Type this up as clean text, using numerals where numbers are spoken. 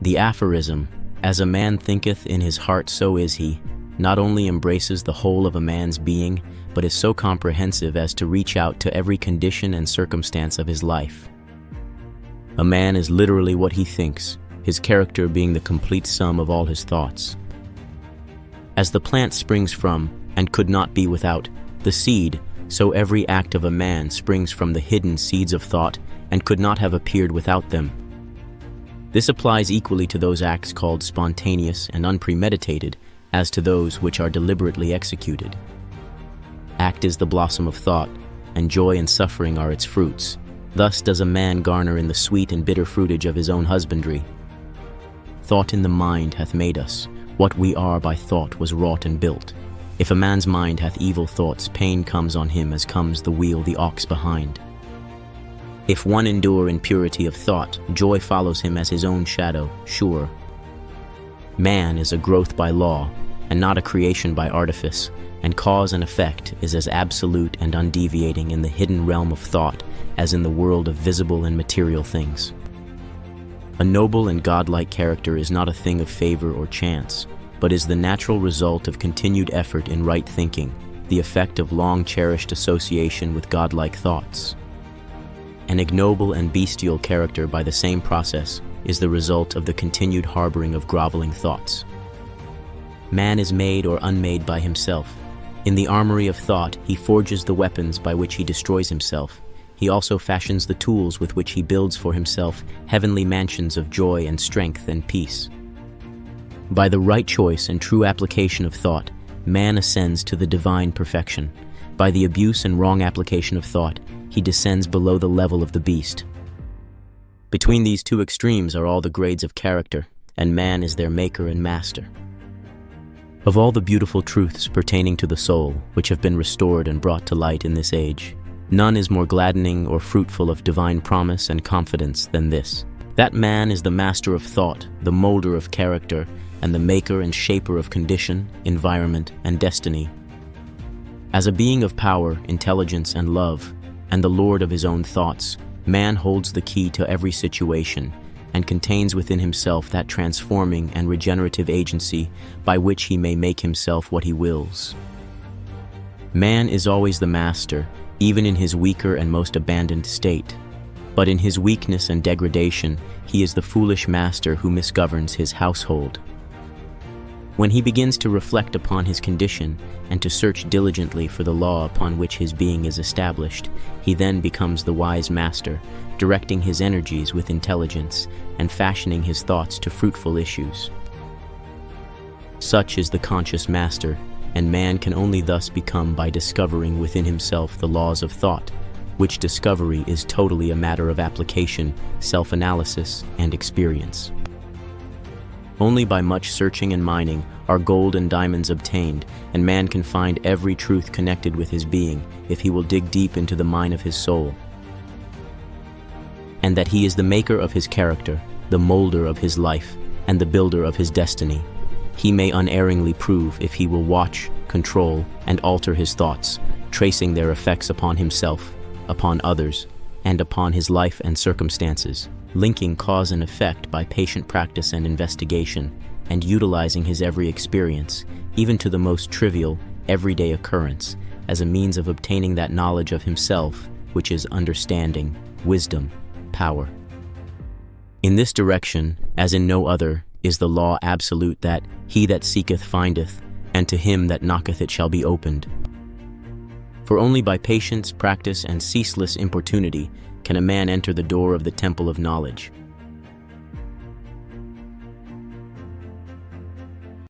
The aphorism, "As a man thinketh in his heart, so is he," not only embraces the whole of a man's being, but is so comprehensive as to reach out to every condition and circumstance of his life. A man is literally what he thinks, his character being the complete sum of all his thoughts. As the plant springs from, and could not be without, the seed, so every act of a man springs from the hidden seeds of thought, and could not have appeared without them. This applies equally to those acts called spontaneous and unpremeditated, as to those which are deliberately executed. Act is the blossom of thought, and joy and suffering are its fruits. Thus does a man garner in the sweet and bitter fruitage of his own husbandry. Thought in the mind hath made us. What we are by thought was wrought and built. If a man's mind hath evil thoughts, pain comes on him as comes the wheel the ox behind. If one endure in purity of thought, joy follows him as his own shadow, sure. Man is a growth by law, and not a creation by artifice, and cause and effect is as absolute and undeviating in the hidden realm of thought as in the world of visible and material things. A noble and godlike character is not a thing of favor or chance, but is the natural result of continued effort in right thinking, the effect of long-cherished association with godlike thoughts. An ignoble and bestial character by the same process is the result of the continued harboring of groveling thoughts. Man is made or unmade by himself. In the armory of thought, he forges the weapons by which he destroys himself. He also fashions the tools with which he builds for himself heavenly mansions of joy and strength and peace. By the right choice and true application of thought, man ascends to the divine perfection. By the abuse and wrong application of thought, he descends below the level of the beast. Between these two extremes are all the grades of character, and man is their maker and master. Of all the beautiful truths pertaining to the soul, which have been restored and brought to light in this age, none is more gladdening or fruitful of divine promise and confidence than this: that man is the master of thought, the molder of character, and the maker and shaper of condition, environment, and destiny. As a being of power, intelligence, and love, and the lord of his own thoughts, man holds the key to every situation, and contains within himself that transforming and regenerative agency by which he may make himself what he wills. Man is always the master, even in his weaker and most abandoned state. But in his weakness and degradation, he is the foolish master who misgoverns his household. When he begins to reflect upon his condition and to search diligently for the law upon which his being is established, he then becomes the wise master, directing his energies with intelligence and fashioning his thoughts to fruitful issues. Such is the conscious master, and man can only thus become by discovering within himself the laws of thought, which discovery is totally a matter of application, self-analysis, and experience. Only by much searching and mining are gold and diamonds obtained, and man can find every truth connected with his being if he will dig deep into the mine of his soul. And that he is the maker of his character, the molder of his life, and the builder of his destiny, he may unerringly prove if he will watch, control, and alter his thoughts, tracing their effects upon himself, upon others, and upon his life and circumstances, linking cause and effect by patient practice and investigation, and utilizing his every experience, even to the most trivial, everyday occurrence, as a means of obtaining that knowledge of himself, which is understanding, wisdom, power. In this direction, as in no other, is the law absolute that he that seeketh findeth, and to him that knocketh it shall be opened. For only by patience, practice, and ceaseless importunity can a man enter the door of the temple of knowledge,